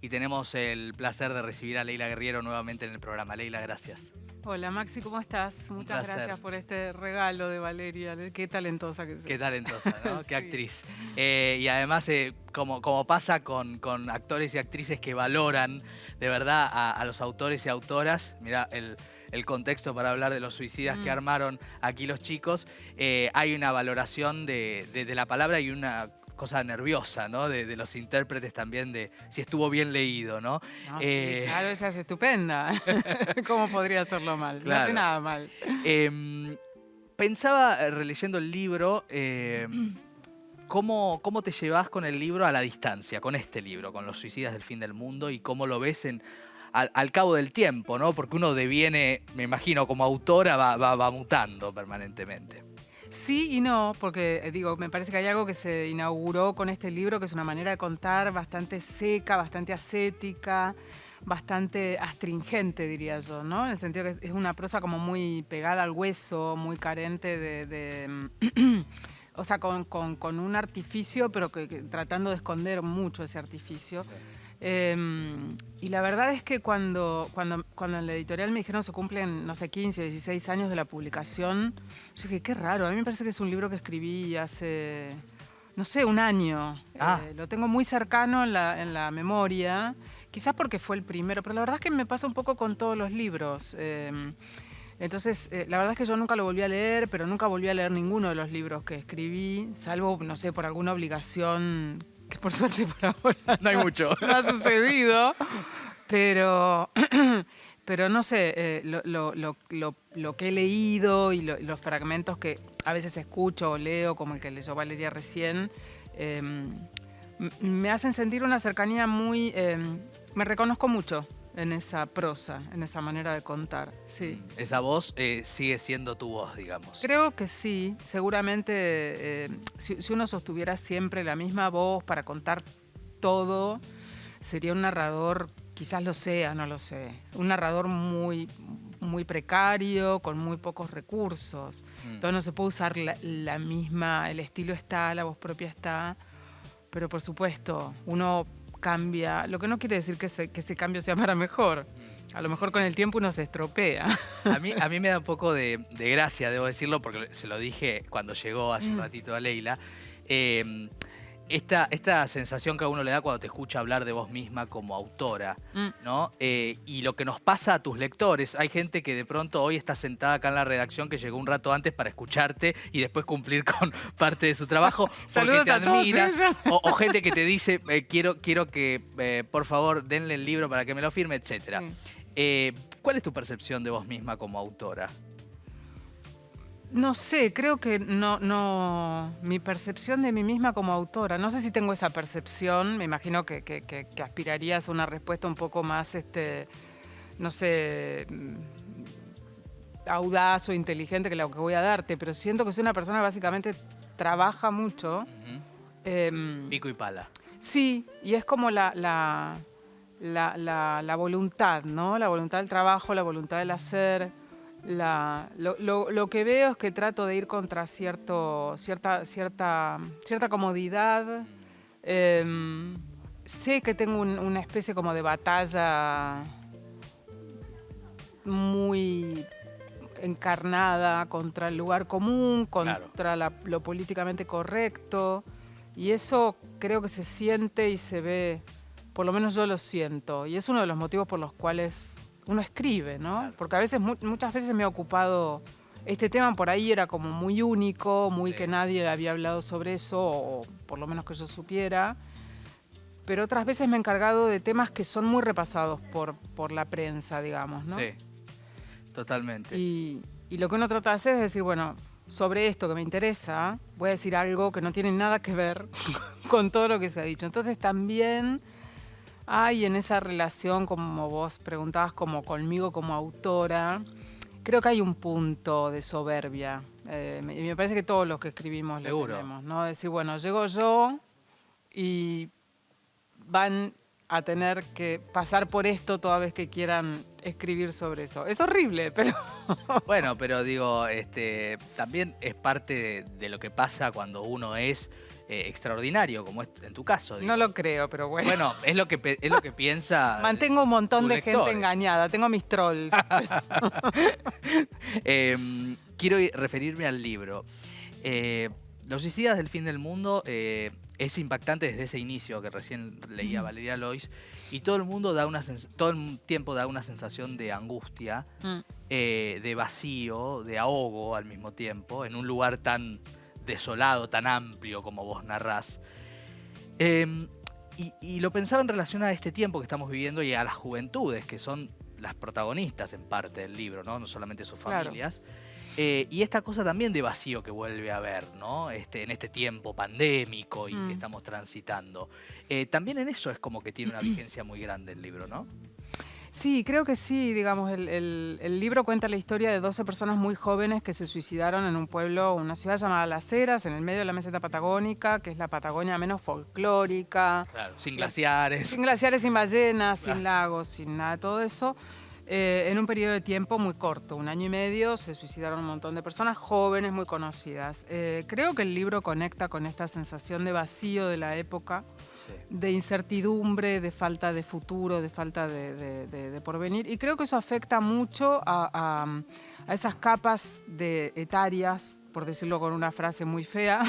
y tenemos el placer de recibir a Leila Guerriero nuevamente en el programa. Leila, gracias. Hola Maxi, ¿cómo estás? Muchas gracias por este regalo de Valeria. Qué talentosa que sos. Qué talentosa, ¿no? Sí. Qué actriz. Y además, como pasa con actores y actrices que valoran de verdad a los autores y autoras, mirá, el contexto para hablar de los suicidas que armaron aquí los chicos, hay una valoración de la palabra y una cosa nerviosa, ¿no? De los intérpretes también, de si estuvo bien leído, ¿no? No, sí, claro, ella es estupenda. ¿Cómo podría hacerlo mal? Claro. No hace nada mal. Pensaba, releyendo el libro, ¿cómo te llevas con el libro a la distancia, con este libro, con Los suicidas del fin del mundo, y cómo lo ves al cabo del tiempo, ¿no? Porque uno deviene, me imagino, como autora va mutando permanentemente. Sí y no, porque digo, me parece que hay algo que se inauguró con este libro, que es una manera de contar bastante seca, bastante ascética, bastante astringente, diría yo, ¿no? En el sentido que es una prosa como muy pegada al hueso, muy carente o sea, con un artificio, pero que tratando de esconder mucho ese artificio. Sí. Y la verdad es que cuando en la editorial me dijeron se cumplen, no sé, 15 o 16 años de la publicación, yo dije, qué raro, a mí me parece que es un libro que escribí hace, no sé, un año. Lo tengo muy cercano en la memoria, quizás porque fue el primero, pero la verdad es que me pasa un poco con todos los libros. Entonces, la verdad es que yo nunca lo volví a leer, pero nunca volví a leer ninguno de los libros que escribí, salvo, no sé, por alguna obligación que por suerte por ahora no hay mucho. No ha sucedido, pero no sé, lo que he leído y los fragmentos que a veces escucho o leo, como el que leyó Valeria recién, me hacen sentir una cercanía muy... me reconozco mucho en esa prosa, en esa manera de contar, sí. Esa voz sigue siendo tu voz, digamos. Creo que sí, seguramente si uno sostuviera siempre la misma voz para contar todo, sería un narrador, quizás lo sea, no lo sé, un narrador muy precario, con muy pocos recursos. Entonces no se puede usar la misma, el estilo está, la voz propia está, pero por supuesto, uno cambia, lo que no quiere decir que ese cambio sea para mejor. A lo mejor con el tiempo uno se estropea. A mí me da un poco de gracia, debo decirlo, porque se lo dije cuando llegó hace un ratito a Leila. Esta sensación que a uno le da cuando te escucha hablar de vos misma como autora, ¿no? Y lo que nos pasa a tus lectores. Hay gente que de pronto hoy está sentada acá en la redacción que llegó un rato antes para escucharte y después cumplir con parte de su trabajo porque te admira. O gente que te dice, quiero que por favor denle el libro para que me lo firme, etc. Sí. ¿Cuál es tu percepción de vos misma como autora? No sé, creo que mi percepción de mí misma como autora, no sé si tengo esa percepción, me imagino que aspirarías a una respuesta un poco más, no sé, audaz o inteligente que la que voy a darte, pero siento que soy una persona que básicamente trabaja mucho. Pico y pala. Sí, y es como la voluntad, ¿no? La voluntad del trabajo, la voluntad del hacer. Lo que veo es que trato de ir contra cierta comodidad. Sé que tengo una especie como de batalla muy encarnada contra el lugar común, contra lo políticamente correcto. Y eso creo que se siente y se ve, por lo menos yo lo siento. Y es uno de los motivos por los cuales uno escribe, ¿no? Claro. Porque a veces, muchas veces me ha ocupado, este tema por ahí era como muy único, que nadie había hablado sobre eso, o por lo menos que yo supiera. Pero otras veces me he encargado de temas que son muy repasados por la prensa, digamos, ¿no? Sí, totalmente. Y lo que uno trata de hacer es decir, bueno, sobre esto que me interesa, voy a decir algo que no tiene nada que ver con todo lo que se ha dicho. Entonces también hay en esa relación, como vos preguntabas, como conmigo como autora, creo que hay un punto de soberbia. Me parece que todos los que escribimos lo tenemos, ¿no? Decir, bueno, llego yo y van a tener que pasar por esto toda vez que quieran escribir sobre eso. Es horrible, pero... Bueno, pero digo, también es parte de lo que pasa cuando uno es extraordinario, como es en tu caso. Digo. No lo creo, pero bueno. Bueno, es lo que piensa. Mantengo un montón de lectores. gente engañada, tengo mis trolls. Quiero referirme al libro. Los suicidas del fin del mundo es impactante desde ese inicio que recién leía Valeria Lois, y todo el mundo todo el tiempo da una sensación de angustia, de vacío, de ahogo al mismo tiempo, en un lugar tan desolado, tan amplio como vos narrás. Y lo pensaba en relación a este tiempo que estamos viviendo y a las juventudes, que son las protagonistas en parte del libro, no solamente sus familias. Claro. Y esta cosa también de vacío que vuelve a haber, ¿no? En este tiempo pandémico y que estamos transitando. También en eso es como que tiene una vigencia muy grande el libro, ¿no? Sí, creo que sí. Digamos, el libro cuenta la historia de 12 personas muy jóvenes que se suicidaron en un pueblo, una ciudad llamada Las Heras, en el medio de la meseta patagónica, que es la Patagonia menos folclórica. Claro, sin glaciares. Sin glaciares, sin ballenas, sin lagos, sin nada de todo eso. En un periodo de tiempo muy corto, 1 año y medio, se suicidaron un montón de personas jóvenes muy conocidas. Creo que el libro conecta con esta sensación de vacío de la época, de incertidumbre, de falta de futuro, de falta de porvenir. Y creo que eso afecta mucho a esas capas etarias, por decirlo con una frase muy fea,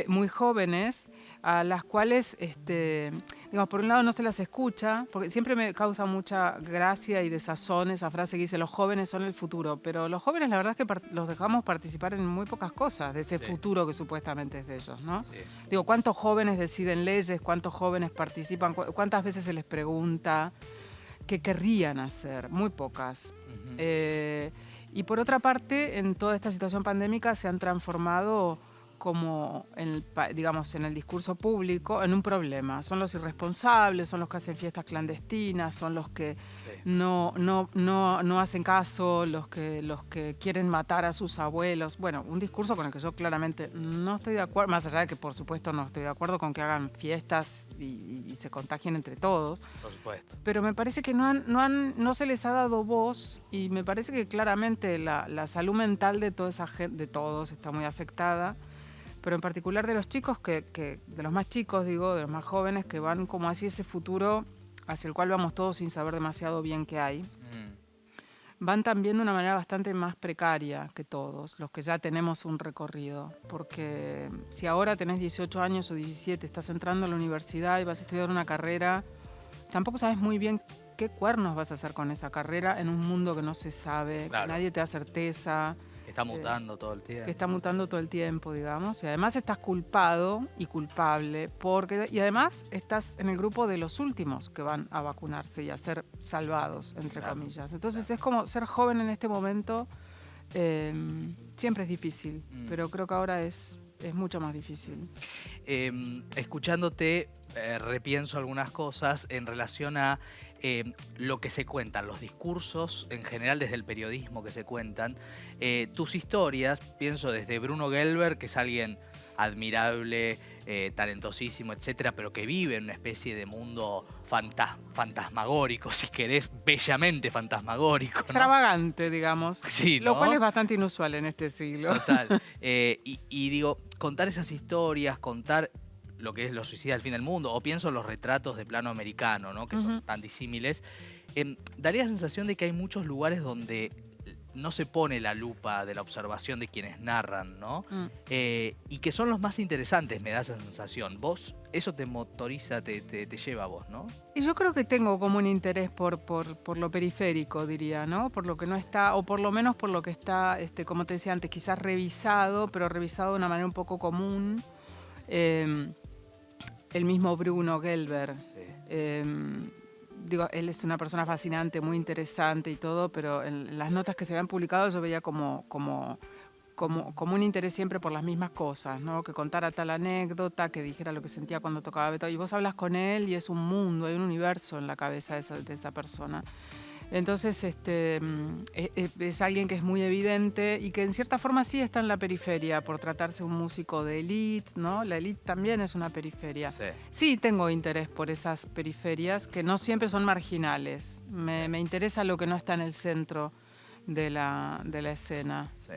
muy jóvenes, a las cuales, digamos, por un lado no se las escucha, porque siempre me causa mucha gracia y desazón esa frase que dice los jóvenes son el futuro, pero los jóvenes la verdad es que los dejamos participar en muy pocas cosas de ese futuro que supuestamente es de ellos, ¿no? Sí. Digo, ¿cuántos jóvenes deciden leyes? ¿Cuántos jóvenes participan? ¿Cuántas veces se les pregunta qué querrían hacer? Muy pocas. Y por otra parte, en toda esta situación pandémica se han transformado como, digamos, en el discurso público, en un problema. Son los irresponsables, son los que hacen fiestas clandestinas, son los que no hacen caso, los que quieren matar a sus abuelos. Bueno, un discurso con el que yo claramente no estoy de acuerdo, más allá de que por supuesto no estoy de acuerdo con que hagan fiestas y se contagien entre todos. Por supuesto. Pero me parece que no se les ha dado voz, y me parece que claramente la salud mental de toda esa gente, de todos, está muy afectada. Pero en particular de los chicos, de los más chicos, digo, de los más jóvenes, que van como hacia ese futuro hacia el cual vamos todos sin saber demasiado bien qué hay. Van también de una manera bastante más precaria que todos, los que ya tenemos un recorrido. Porque si ahora tenés 18 años o 17, estás entrando a la universidad y vas a estudiar una carrera, tampoco sabes muy bien qué cuernos vas a hacer con esa carrera en un mundo que no se sabe, que nadie te da certeza. Está mutando todo el tiempo. Que está mutando todo el tiempo, digamos. Y además estás culpado y culpable, y además estás en el grupo de los últimos que van a vacunarse y a ser salvados, entre comillas. Entonces es como ser joven en este momento, siempre es difícil, pero creo que ahora es mucho más difícil. Escuchándote, repienso algunas cosas en relación a lo que se cuentan, los discursos en general desde el periodismo que se cuentan, tus historias, pienso desde Bruno Gelber, que es alguien admirable, talentosísimo, etcétera, pero que vive en una especie de mundo fantasmagórico, si querés, bellamente fantasmagórico, ¿no? Extravagante, digamos. Sí, ¿no? Lo cual es bastante inusual en este siglo. Total. Y digo, contar esas historias, contar lo que es los suicidas del fin del mundo, o pienso en los retratos de plano americano, ¿no? Que son tan disímiles, daría la sensación de que hay muchos lugares donde no se pone la lupa de la observación de quienes narran, ¿no? Y que son los más interesantes, me da esa sensación. Vos, eso te motoriza, te lleva a vos, ¿no? Y yo creo que tengo como un interés por lo periférico, diría, ¿no? Por lo que no está, o por lo menos por lo que está, como te decía antes, quizás revisado, pero revisado de una manera un poco común. El mismo Bruno Gelber. Digo, él es una persona fascinante, muy interesante y todo, pero en las notas que se habían publicado yo veía como un interés siempre por las mismas cosas, ¿no? Que contara tal anécdota, que dijera lo que sentía cuando tocaba Beethoven. Y vos hablas con él y es un mundo, hay un universo en la cabeza de esa persona. Entonces es alguien que es muy evidente y que en cierta forma sí está en la periferia por tratarse de un músico de élite, ¿no? La élite también es una periferia. Sí, tengo interés por esas periferias que no siempre son marginales. Me interesa lo que no está en el centro de la escena. Sí.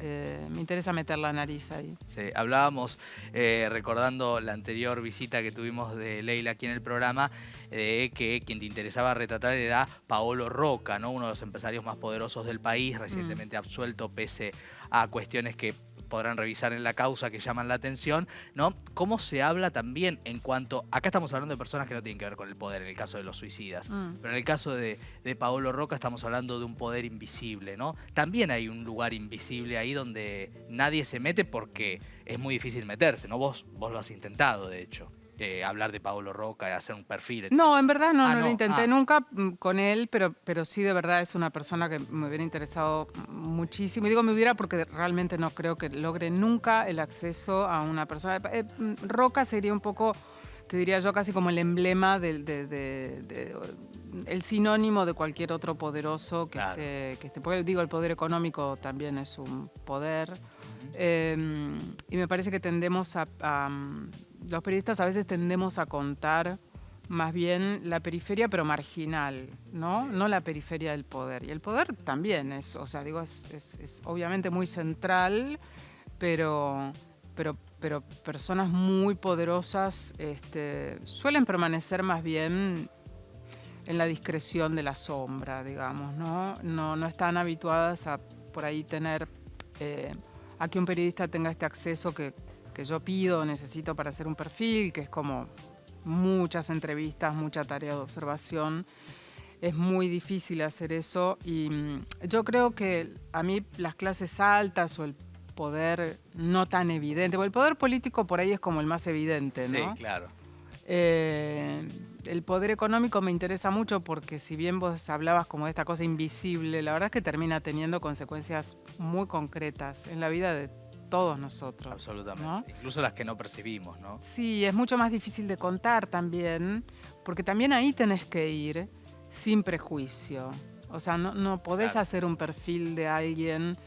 Me interesa meter la nariz ahí. Sí, hablábamos, recordando la anterior visita que tuvimos de Leila aquí en el programa, que quien te interesaba retratar era Paolo Rocca, ¿no? Uno de los empresarios más poderosos del país, recientemente absuelto pese a cuestiones que podrán revisar en la causa que llaman la atención, ¿no? ¿Cómo se habla también en cuanto... Acá estamos hablando de personas que no tienen que ver con el poder, en el caso de los suicidas. Pero en el caso de Paolo Rocca estamos hablando de un poder invisible, ¿no? También hay un lugar invisible ahí donde nadie se mete porque es muy difícil meterse, ¿no? Vos lo has intentado, de hecho. Hablar de Paolo Rocca, hacer un perfil. Etc. No, en verdad no lo intenté nunca con él, pero sí de verdad es una persona que me hubiera interesado muchísimo. Y digo me hubiera porque realmente no creo que logre nunca el acceso a una persona. Rocca sería un poco, te diría yo, casi como el emblema el sinónimo de cualquier otro poderoso que esté. Porque digo, el poder económico también es un poder. Y me parece que tendemos los periodistas a veces tendemos a contar más bien la periferia, pero marginal, ¿no? No la periferia del poder. Y el poder también es, o sea, digo, es obviamente muy central, pero personas muy poderosas suelen permanecer más bien en la discreción de la sombra, digamos, ¿no? No están habituadas a por ahí tener... a que un periodista tenga este acceso que yo pido, necesito para hacer un perfil, que es como muchas entrevistas, mucha tarea de observación. Es muy difícil hacer eso y yo creo que a mí las clases altas o el poder no tan evidente, porque el poder político por ahí es como el más evidente, ¿no? Sí, claro. El poder económico me interesa mucho porque si bien vos hablabas como de esta cosa invisible, la verdad es que termina teniendo consecuencias muy concretas en la vida de todos nosotros. Absolutamente, ¿no? Incluso las que no percibimos, ¿no? Sí, es mucho más difícil de contar también, porque también ahí tenés que ir sin prejuicio. O sea, no podés hacer un perfil de alguien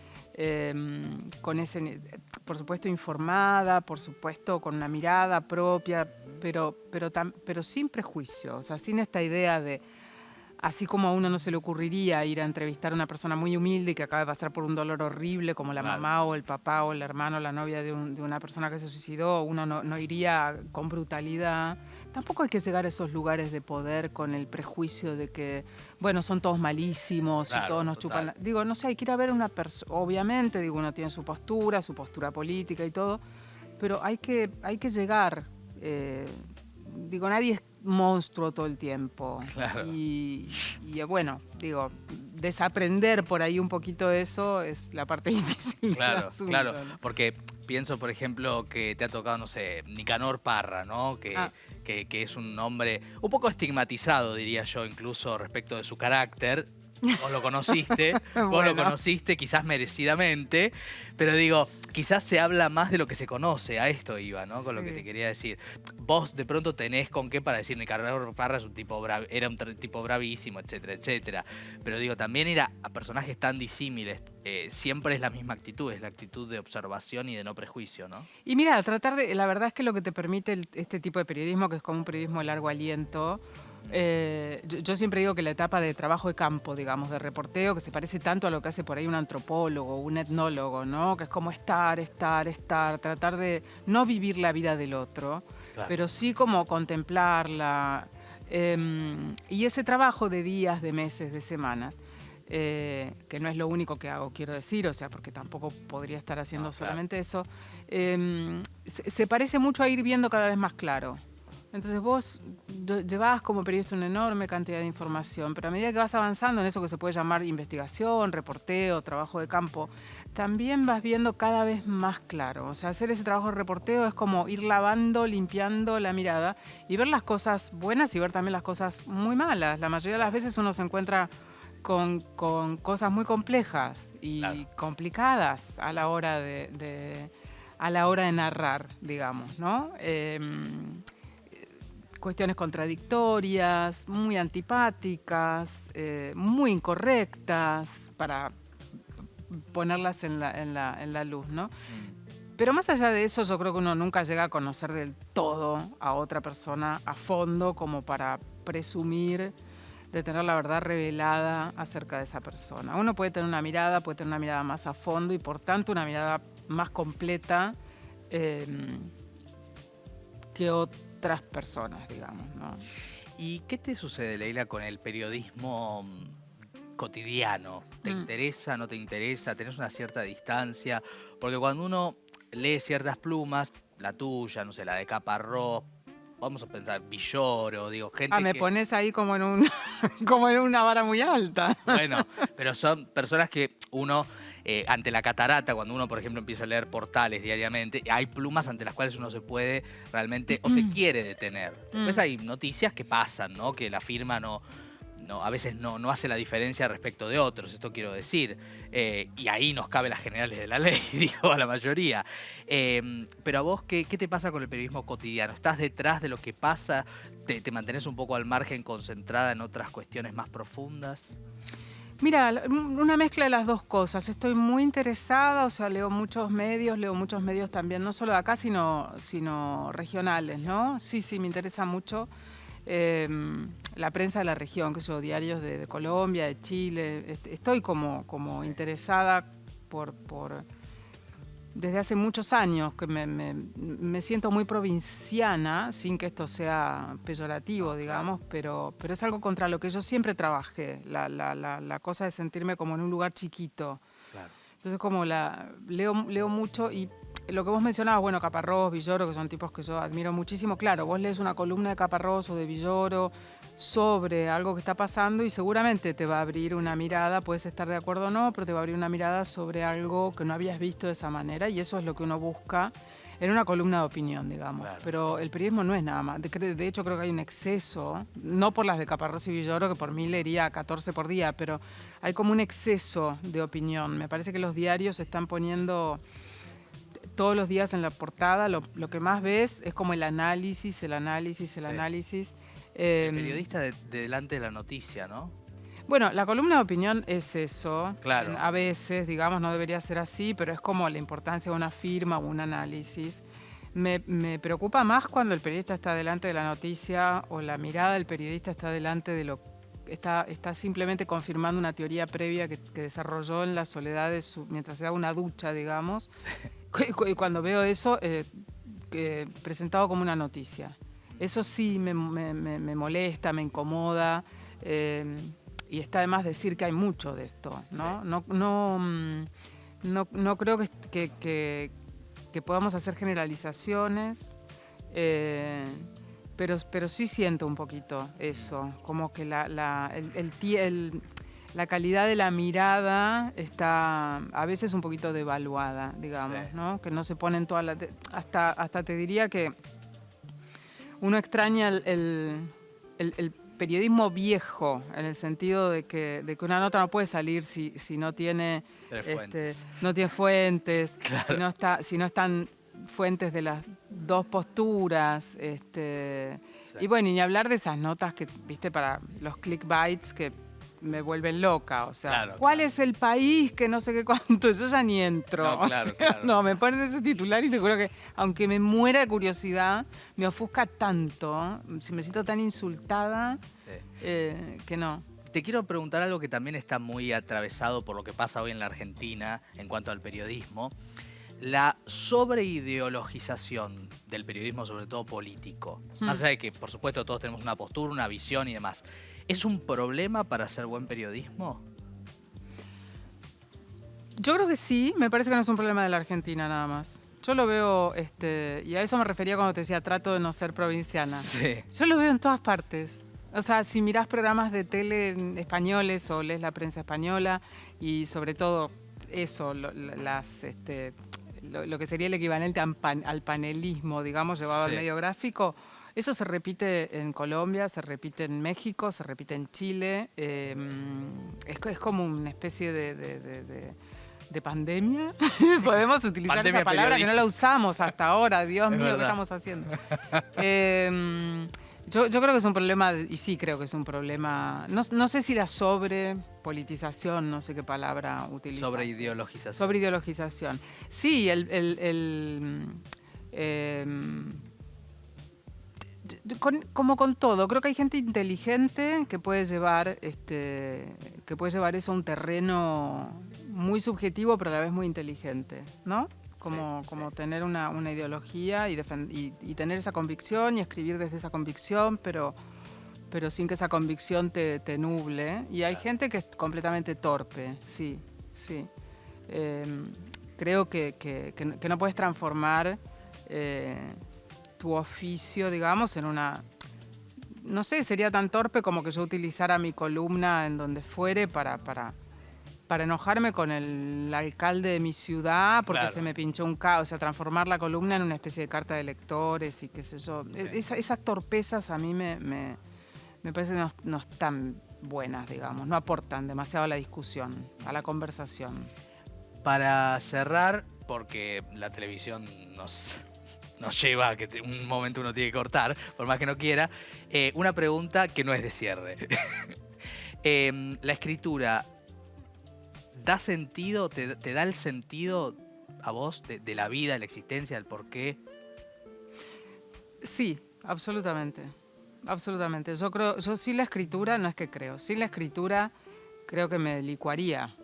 con ese, por supuesto, informada, por supuesto, con una mirada propia, pero sin prejuicio, o sea, sin esta idea de, así como a uno no se le ocurriría ir a entrevistar a una persona muy humilde y que acaba de pasar por un dolor horrible, como la mamá o el papá o el hermano o la novia de una persona que se suicidó, uno no iría con brutalidad. Tampoco hay que llegar a esos lugares de poder con el prejuicio de que, bueno, son todos malísimos y todos nos chupan. Digo, no sé, hay que ir a ver una persona, obviamente, digo, uno tiene su postura política y todo, pero hay que llegar. Digo, nadie es monstruo todo el tiempo. Claro. Y bueno, digo, desaprender por ahí un poquito eso es la parte difícil. Claro, asunto, claro. ¿no? Porque pienso, por ejemplo, que te ha tocado, no sé, Nicanor Parra, ¿no? Que es un hombre un poco estigmatizado, diría yo, incluso respecto de su carácter. Vos lo conociste, lo conociste quizás merecidamente, pero digo, quizás se habla más de lo que se conoce, a esto iba, ¿no? Con lo que te quería decir. Vos de pronto tenés con qué para decir, Nicanor Parra es un tipo era un tipo bravísimo, etcétera, etcétera. Pero digo, también era a personajes tan disímiles, siempre es la misma actitud, es la actitud de observación y de no prejuicio, ¿no? Y mira, la verdad es que lo que te permite este tipo de periodismo, que es como un periodismo de largo aliento, yo siempre digo que la etapa de trabajo de campo, digamos, de reporteo, que se parece tanto a lo que hace por ahí un antropólogo, un etnólogo, ¿no? Que es como estar, tratar de no vivir la vida del otro, pero sí como contemplarla. Y ese trabajo de días, de meses, de semanas, que no es lo único que hago, quiero decir, o sea, porque tampoco podría estar haciendo solamente eso, se parece mucho a ir viendo cada vez más claro. Entonces vos llevás como periodista una enorme cantidad de información, pero a medida que vas avanzando en eso que se puede llamar investigación, reporteo, trabajo de campo, también vas viendo cada vez más claro. O sea, hacer ese trabajo de reporteo es como ir lavando, limpiando la mirada y ver las cosas buenas y ver también las cosas muy malas. La mayoría de las veces uno se encuentra con cosas muy complejas y complicadas a la hora de narrar, digamos, ¿no? Cuestiones contradictorias, muy antipáticas, muy incorrectas, para ponerlas en la luz, ¿no? Pero más allá de eso, yo creo que uno nunca llega a conocer del todo a otra persona a fondo como para presumir de tener la verdad revelada acerca de esa persona. Uno puede tener una mirada más a fondo y por tanto una mirada más completa que otras personas, digamos, ¿no? ¿Y qué te sucede, Leila, con el periodismo cotidiano? ¿Te interesa, no te interesa? ¿Tenés una cierta distancia? Porque cuando uno lee ciertas plumas, la tuya, no sé, la de Caparrós, vamos a pensar, Villoro, digo, gente me que... pones ahí como en como en una vara muy alta. Bueno, pero son personas que uno, ante la catarata, cuando uno, por ejemplo, empieza a leer portales diariamente, hay plumas ante las cuales uno se puede realmente, o se quiere detener. Después hay noticias que pasan, ¿no? Que la firma a veces no hace la diferencia respecto de otros, esto quiero decir. Y ahí nos cabe las generales de la ley, digo, a la mayoría. Pero a vos, ¿qué te pasa con el periodismo cotidiano? ¿Estás detrás de lo que pasa? ¿Te mantenés un poco al margen, concentrada en otras cuestiones más profundas? Mira, una mezcla de las dos cosas. Estoy muy interesada, o sea, leo muchos medios también, no solo de acá, sino regionales, ¿no? Sí, me interesa mucho. La prensa de la región, que son diarios de Colombia, de Chile. Estoy como interesada desde hace muchos años, que me siento muy provinciana, sin que esto sea peyorativo, digamos, pero es algo contra lo que yo siempre trabajé, la cosa de sentirme como en un lugar chiquito. Claro. Entonces leo mucho y lo que vos mencionabas, bueno, Caparrós, Villoro, que son tipos que yo admiro muchísimo. Claro, vos lees una columna de Caparrós o de Villoro sobre algo que está pasando y seguramente te va a abrir una mirada, puedes estar de acuerdo o no, pero te va a abrir una mirada sobre algo que no habías visto de esa manera y eso es lo que uno busca en una columna de opinión, digamos. Claro. Pero el periodismo no es nada más. De hecho, creo que hay un exceso, no por las de Caparrós y Villoro, que por mí leería 14 por día, pero hay como un exceso de opinión. Me parece que los diarios están poniendo todos los días en la portada, lo que más ves es como el análisis. El periodista delante de la noticia, ¿no? Bueno, la columna de opinión es eso. Claro. A veces, digamos, no debería ser así, pero es como la importancia de una firma o un análisis. Me preocupa más cuando el periodista está delante de la noticia o la mirada del periodista está delante de lo está simplemente confirmando una teoría previa que desarrolló en la soledad mientras se da una ducha, digamos. Cuando veo eso presentado como una noticia. Eso sí me molesta, me incomoda. Y está además decir que hay mucho de esto, ¿no? Sí. No creo que podamos hacer generalizaciones, pero sí siento un poquito eso, como que la calidad de la mirada está a veces un poquito devaluada, digamos, sí. ¿No? Que no se ponen todas las... Hasta te diría que uno extraña el periodismo viejo, en el sentido de que una nota no puede salir si no tiene fuentes, claro. si no están fuentes de las dos posturas. Sí. Y bueno, y ni hablar de esas notas que, viste, para los clickbaits que me vuelven loca, o sea, claro, ¿cuál es el país que no sé qué cuánto? Yo ya ni entro. No, claro, o sea, claro. No, me ponen ese titular y te juro que, aunque me muera de curiosidad, me ofusca tanto, me siento tan insultada, sí. Que no. Te quiero preguntar algo que también está muy atravesado por lo que pasa hoy en la Argentina en cuanto al periodismo. La sobreideologización del periodismo, sobre todo político. Más allá de que, por supuesto, todos tenemos una postura, una visión y demás. ¿Es un problema para hacer buen periodismo? Yo creo que sí, me parece que no es un problema de la Argentina nada más. Yo lo veo, y a eso me refería cuando te decía trato de no ser provinciana. Sí. Yo lo veo en todas partes. O sea, si mirás programas de tele españoles o lees la prensa española y sobre todo eso, lo que sería el equivalente al panelismo, digamos, llevado al medio gráfico, eso se repite en Colombia, se repite en México, se repite en Chile. Es como una especie de pandemia. Podemos utilizar pandemia esa palabra que no la usamos hasta ahora. Dios mío, ¿qué estamos haciendo? Yo creo que es un problema, y sí creo que es un problema, no sé si la sobrepolitización, no sé qué palabra utilizar. Sobreideologización. Sobreideologización. Sí, Como con todo, creo que hay gente inteligente que puede llevar eso a un terreno muy subjetivo, pero a la vez muy inteligente, ¿no? Como tener una ideología y tener esa convicción y escribir desde esa convicción, pero sin que esa convicción te nuble. Y hay gente que es completamente torpe, sí. Creo que no puedes transformar tu oficio, digamos, en una... No sé, sería tan torpe como que yo utilizara mi columna en donde fuere para enojarme con el alcalde de mi ciudad porque se me pinchó un o sea, transformar la columna en una especie de carta de lectores y qué sé yo. Esas torpezas a mí me parece que no están buenas, digamos, no aportan demasiado a la discusión, a la conversación. Para cerrar, porque la televisión nos lleva a que un momento uno tiene que cortar, por más que no quiera, una pregunta que no es de cierre. ¿La escritura da sentido, te da el sentido a vos de la vida, de la existencia, del porqué? Sí, absolutamente. Absolutamente. Yo sin la escritura, no es que creo, sin la escritura creo que me licuaría.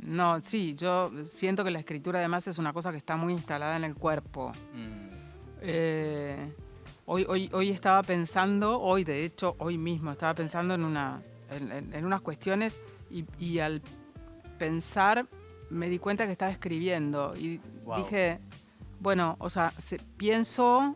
No, sí, yo siento que la escritura además es una cosa que está muy instalada en el cuerpo. Hoy estaba pensando, de hecho, hoy mismo estaba pensando en unas cuestiones y al pensar me di cuenta que estaba escribiendo y dije, bueno, o sea, si pienso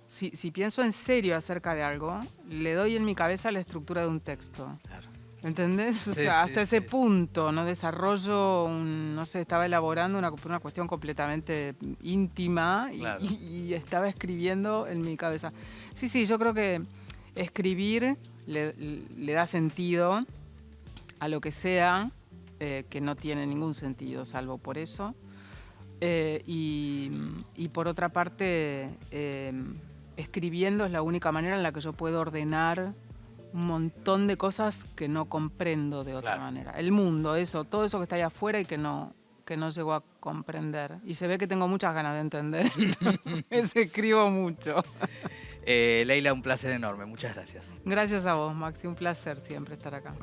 en serio acerca de algo, le doy en mi cabeza la estructura de un texto. Claro. ¿Entendés? O sea, hasta ese punto, no desarrollo, no sé, estaba elaborando una cuestión completamente íntima y estaba escribiendo en mi cabeza. Sí, yo creo que escribir le da sentido a lo que sea, que no tiene ningún sentido, salvo por eso. Y por otra parte, escribiendo es la única manera en la que yo puedo ordenar un montón de cosas que no comprendo de otra manera. El mundo, todo eso que está allá afuera y que no llego a comprender. Y se ve que tengo muchas ganas de entender, entonces escribo mucho. Leila, un placer enorme. Muchas gracias. Gracias a vos, Maxi. Un placer siempre estar acá.